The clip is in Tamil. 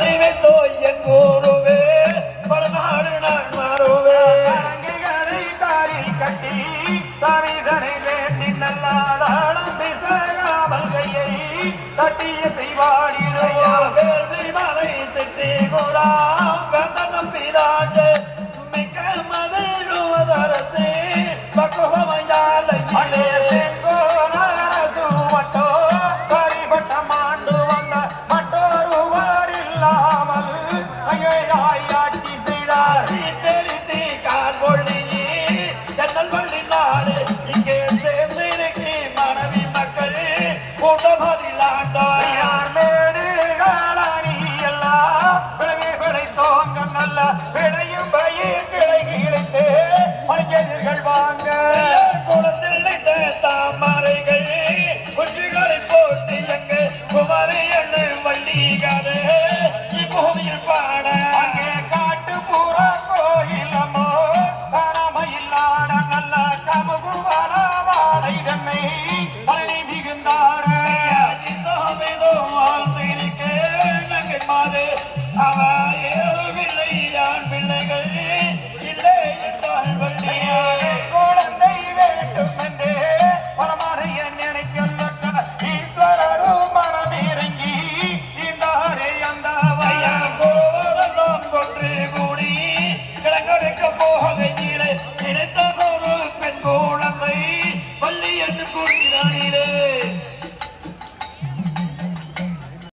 அறிவித்தோ என் குருவே பலநாடு நான் மாறுவே அங்கிகளை காரில் கட்டி சாமிதனை வேண்டி நல்லாதாளம் பிசகாமல் கையை தட்டிய செய்வாடிடுவா வேள்வி மலை சித்தி கூடா வேந்த நம்பிதாண்டு மிக்க மதுழுவதரசே பக்குவமையாலை செங்கோனரசுவட்டோ கரிபட்ட மாண்டு வந்த மற்றொருவர் இல்லாமல் ஐயாட்சி செய்தார் செலுத்தி கார்பொழி சென்னல் பள்ளி நாடு இங்கே சேர்ந்து இருக்கு மனைவி மக்கள் கூட்டமதிலாண்டார் யார் மேடு காலாணி எல்லாம் விளைவுகளை தோங்க நல்ல விளையும் பயிர் கிளை கிளைத்து மஞ்சள் வாங்க குளத்தில் தாமரைகள் குஞ்சுகளை போட்டு எங்க குமரி எண்ணு வள்ளிகாது இப்பூமியில் பாட அங்கே காட்டு பூர கோயிலமோ பரமையில்லாட நல்ல கமுகு வாழை தன்னை பழனி மிகுந்தார அவ ஏழுவில்லை யான் பிள்ளைகள் இல்லை என்றால் வள்ளியே குழந்தை வேண்டும் என்றே பரமாறைய நினைக்க ஈஸ்வரரும் மனம் இறங்கி இந்தாரே அந்த ஐயா கோவெல்லாம் கொன்று கூடி கிழங்கெடுக்க போகையிலே நினைத்த ஒரு பெண் குழந்தை வள்ளி என்று கூறினானிலே